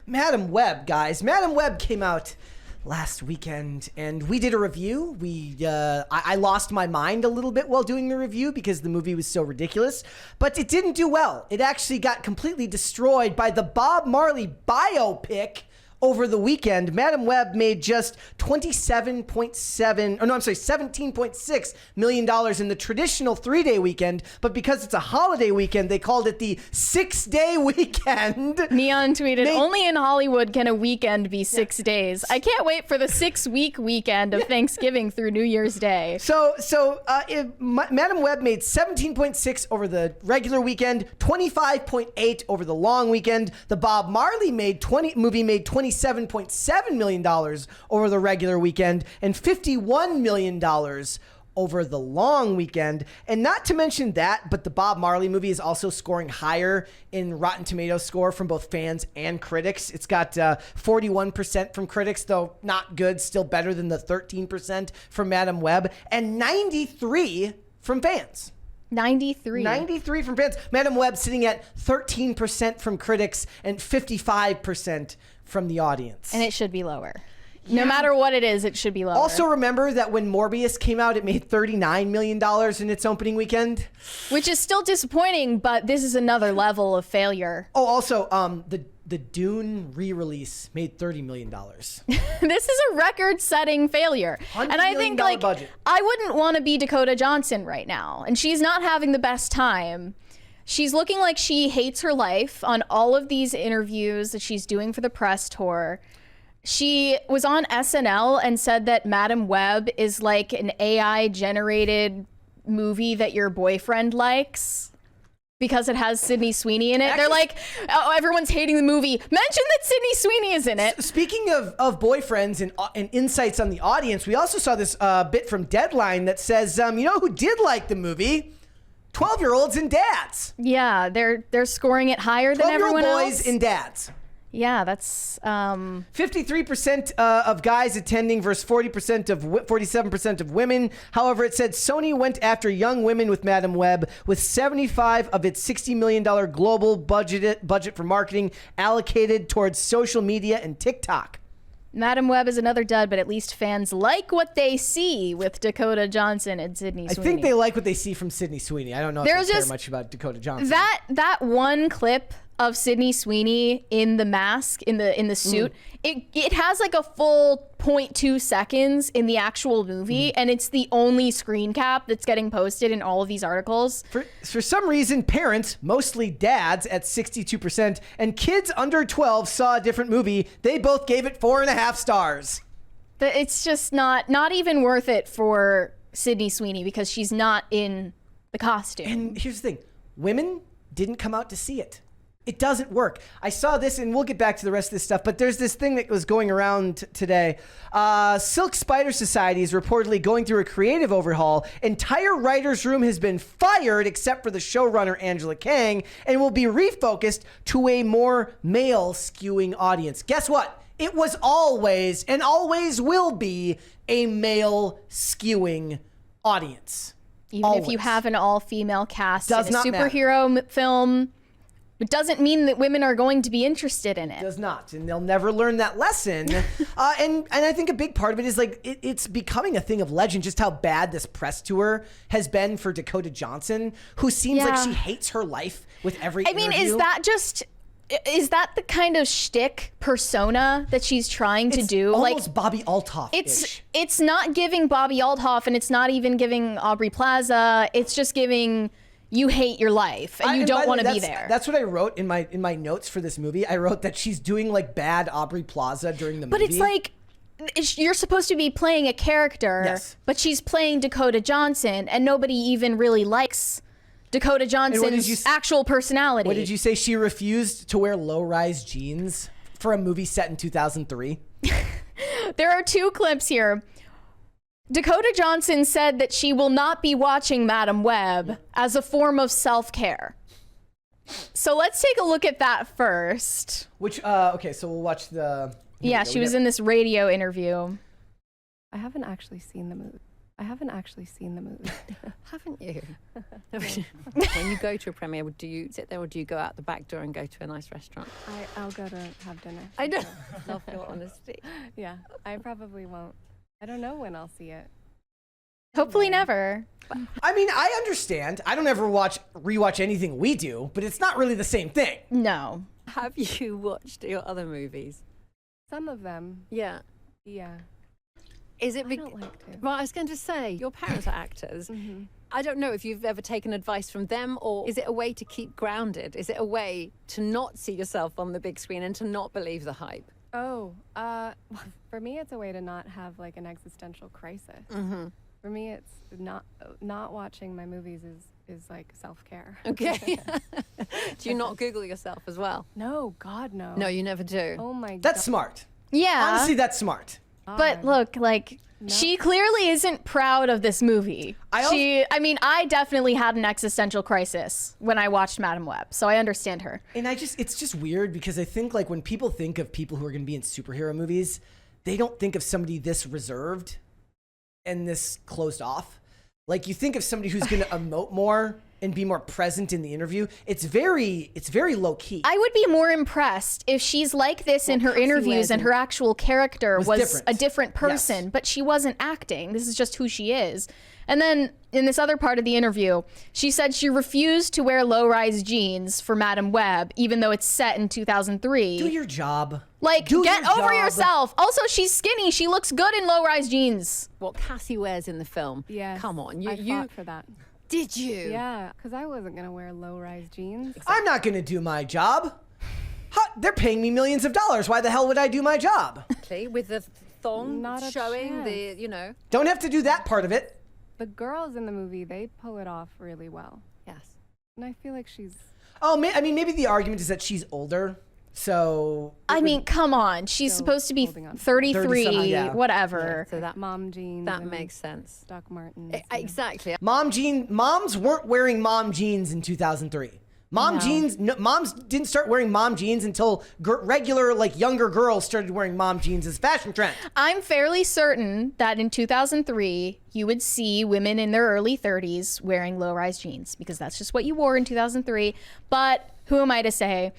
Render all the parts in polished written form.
Madam Webb, guys. Madam Webb came out last weekend, and we did a review. I lost my mind a little bit while doing the review because the movie was so ridiculous, but it didn't do well. It actually got completely destroyed by the Bob Marley biopic over the weekend. Madam Webb made just $17.6 million in the traditional 3-day weekend, but because it's a holiday weekend, they called it the 6-day weekend. Neon tweeted, only in Hollywood can a weekend be 6 days. I can't wait for the 6-week weekend of Thanksgiving through New Year's Day. So Madam Webb made 17.6 over the regular weekend, 25.8 over the long weekend. The Bob Marley movie made $27.7 million over the regular weekend and $51 million over the long weekend. And not to mention that, but the Bob Marley movie is also scoring higher in Rotten Tomatoes score from both fans and critics. It's got 41% from critics, though not good, still better than the 13% from Madam Webb, and 93 from fans. 93 from fans. Madam Webb sitting at 13% from critics and 55% from the audience. And it should be lower. No matter what it is, it should be lower. Also remember that when Morbius came out, it made $39 million in its opening weekend. Which is still disappointing, but this is another level of failure. Oh, also, the Dune re-release made $30 million. This is a record-setting failure. And I think, like, budget. I wouldn't want to be Dakota Johnson right now, and she's not having the best time. She's looking like she hates her life on all of these interviews that she's doing for the press tour. She was on SNL and said that Madam Webb is like an AI-generated movie that your boyfriend likes because it has Sydney Sweeney in it. They're like, oh, everyone's hating the movie. Mention that Sydney Sweeney is in it. Speaking of boyfriends and insights on the audience, we also saw this bit from Deadline that says, you know who did like the movie? 12-year-olds and dads. Yeah, they're scoring it higher than everyone else. 12-year-old boys and dads. Yeah, that's 53% of guys attending versus 47% of women. However, it said Sony went after young women with Madam Webb, with 75 of its $60 million global budget for marketing allocated towards social media and TikTok. Madam Webb is another dud, but at least fans like what they see with Dakota Johnson and Sydney Sweeney. I think they like what they see from Sydney Sweeney. I don't know if they care much about Dakota Johnson. That one clip of Sydney Sweeney in the mask, in the suit, it has like a full 0.2 seconds in the actual movie, and it's the only screen cap that's getting posted in all of these articles. For some reason, parents, mostly dads at 62%, and kids under 12 saw a different movie. They both gave it 4.5 stars. It's just not even worth it for Sydney Sweeney because she's not in the costume. And here's the thing. Women didn't come out to see it. It doesn't work. I saw this, and we'll get back to the rest of this stuff, but there's this thing that was going around today. Silk Spider Society is reportedly going through a creative overhaul. Entire writer's room has been fired except for the showrunner, Angela Kang, and will be refocused to a more male-skewing audience. Guess what? It was always, and always will be, a male-skewing audience. Even if you have an all-female cast in a superhero film, it doesn't mean that women are going to be interested in it. Does not, and they'll never learn that lesson. And I think a big part of it is like it's becoming a thing of legend just how bad this press tour has been for Dakota Johnson, who seems like she hates her life with every interview. Is that the kind of shtick persona that she's trying to do? Almost like Bobby Althoff. It's not giving Bobby Althoff, and it's not even giving Aubrey Plaza. It's just giving, you hate your life and you don't want to be there. That's what I wrote in my notes for this movie. I wrote that she's doing like bad Aubrey Plaza during the movie. But it's like, you're supposed to be playing a character, but she's playing Dakota Johnson, and nobody even really likes Dakota Johnson's actual personality. What did you say? She refused to wear low-rise jeans for a movie set in 2003? There are two clips here. Dakota Johnson said that she will not be watching Madam Webb as a form of self-care. So let's take a look at that first. Okay, so we'll watch the... Yeah, she was in this radio interview. I haven't actually seen the movie. I haven't actually seen the movie. Haven't you? When you go to a premiere, do you sit there or do you go out the back door and go to a nice restaurant? I'll go to have dinner. I know. Love your honesty. Yeah, I probably won't. I don't know when I'll see it. Hopefully never. I mean, I understand. I don't ever rewatch anything we do, but it's not really the same thing. No. Have you watched your other movies? Some of them, Yeah. yeah. Is it? I don't like to. Well, I was going to say, your parents are actors. I don't know if you've ever taken advice from them, or is it a way to keep grounded? Is it a way to not see yourself on the big screen and to not believe the hype? Oh, for me, it's a way to not have like an existential crisis. For me, it's not watching my movies is like self-care. Okay. Do you not Google yourself as well? No, God, no. No, you never do. Oh my God. That's smart. Yeah. Honestly, that's smart. But look, like, she clearly isn't proud of this movie. I mean, I definitely had an existential crisis when I watched Madam Web, so I understand her. And it's just weird because I think like when people think of people who are going to be in superhero movies, they don't think of somebody this reserved and this closed off. Like you think of somebody who's going to emote more and be more present in the interview. It's very low key. I would be more impressed if she's like this in her interviews and her actual character was a different person, but she wasn't acting. This is just who she is. And then in this other part of the interview, she said she refused to wear low-rise jeans for Madam Web, even though it's set in 2003. Do your job. Like, get over yourself. Also, she's skinny. She looks good in low-rise jeans. What Cassie wears in the film. Yes. Come on. I fought for that. Did you? Yeah, because I wasn't going to wear low-rise jeans. I'm not going to do my job. They're paying me millions of dollars. Why the hell would I do my job? With the thong Not a showing chance. Don't have to do that part of it. The girls in the movie, they pull it off really well. Yes. And I feel like she's... Oh, I mean, maybe the argument is that she's older. So... I mean, come on. She's supposed to be 33, whatever. So that mom jeans. That makes sense. Doc Martens. Exactly. Moms weren't wearing mom jeans in 2003. Moms didn't start wearing mom jeans until regular, like, younger girls started wearing mom jeans as fashion trend. I'm fairly certain that in 2003, you would see women in their early 30s wearing low-rise jeans because that's just what you wore in 2003. But who am I to say?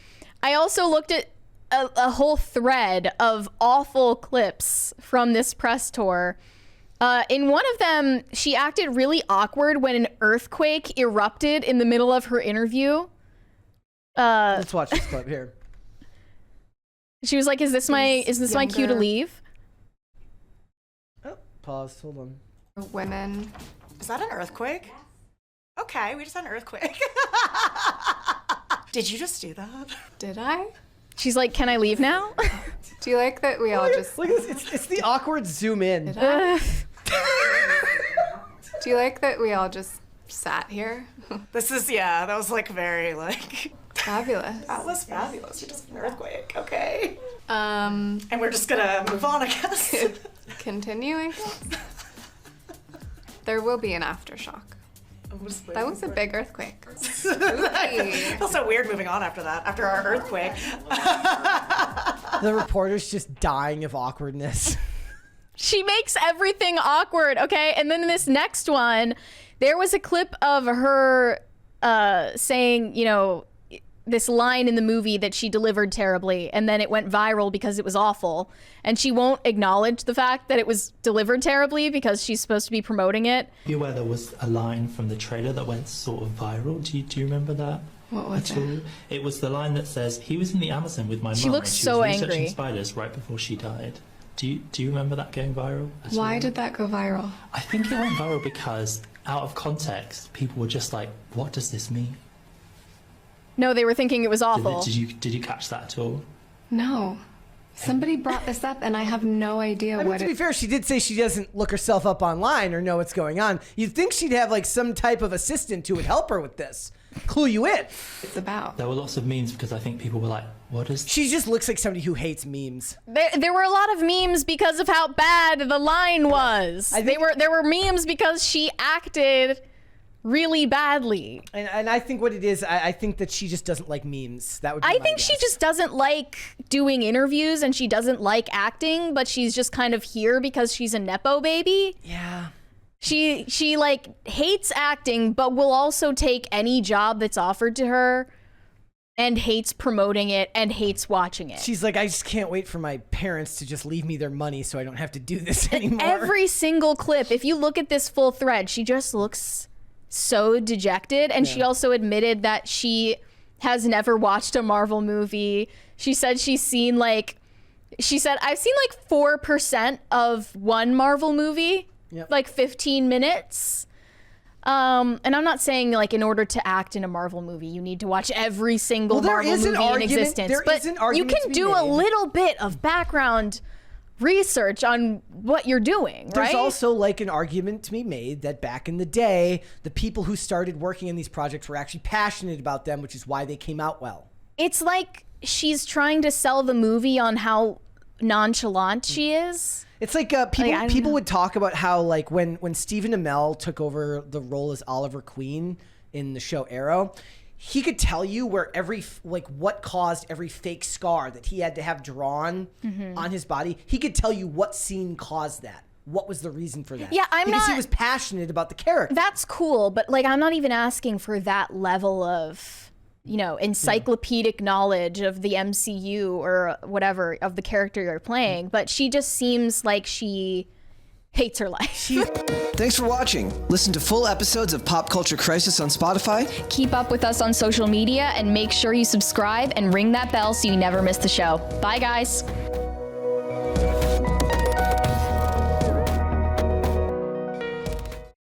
I also looked at a whole thread of awful clips from this press tour. In one of them, she acted really awkward when an earthquake erupted in the middle of her interview. Let's watch this clip here. She was like, is this my cue to leave? Oh, pause, hold on. Women. Is that an earthquake? Okay, we just had an earthquake. Did you just do that? Did I? She's like, can I leave now? Do you like that we all just... Look at this. It's the awkward zoom in. Did I? Do you like that we all just sat here? That was like very like... Fabulous. That was fabulous. We just had an earthquake, okay. And we're just gonna move on, I guess. continuing. There will be an aftershock. That was a big earthquake. It feels so weird moving on after that, after our earthquake. The reporter's just dying of awkwardness. She makes everything awkward, okay? And then in this next one, there was a clip of her saying, this line in the movie that she delivered terribly, and then it went viral because it was awful. And she won't acknowledge the fact that it was delivered terribly because she's supposed to be promoting it. You aware there was a line from the trailer that went sort of viral? Do you remember that? What was it? It was the line that says, he was in the Amazon with my mum. She looks so was researching angry. spiders right before she died. Do you remember that going viral? Why did that go viral? I think it went viral because out of context, people were just like, what does this mean? No, they were thinking it was awful. Did you catch that at all? No. Somebody brought this up and I have no idea I mean, to be fair, she did say she doesn't look herself up online or know what's going on. You'd think she'd have like some type of assistant who would help her with this. Clue you in. it's about. There were lots of memes because I think people were like, what is... She just looks like somebody who hates memes. There were a lot of memes because of how bad the line was. There were memes because she acted really badly. And I think what it is, I think that she just doesn't like memes. That would be I my think guess. she just doesn't like doing interviews and she doesn't like acting, but she's just kind of here because she's a Nepo baby. Yeah. She like hates acting, but will also take any job that's offered to her and hates promoting it and hates watching it. She's like, I just can't wait for my parents to just leave me their money so I don't have to do this anymore. Every single clip, if you look at this full thread, she just looks so dejected. And she also admitted that she has never watched a Marvel movie. She said I've seen like 4% of one Marvel movie. Yep. Like 15 minutes. And I'm not saying like in order to act in a Marvel movie, you need to watch every single Marvel movie in existence. But you can do a little bit of background research on what you're doing, right? There's also like an argument to be made that back in the day, the people who started working on these projects were actually passionate about them, which is why they came out well. It's like she's trying to sell the movie on how nonchalant she is. It's like people would talk about how like when Stephen Amell took over the role as Oliver Queen in the show Arrow, he could tell you where what caused every fake scar that he had to have drawn on his body. He could tell you what scene caused that. What was the reason for that? Yeah, because he was passionate about the character. That's cool, but like I'm not even asking for that level of encyclopedic knowledge of the MCU or whatever of the character you're playing, but she just seems like she hates her life. Thanks for watching. Listen to full episodes of Pop Culture Crisis on Spotify. Keep up with us on social media and make sure you subscribe and ring that bell so you never miss the show. Bye, guys.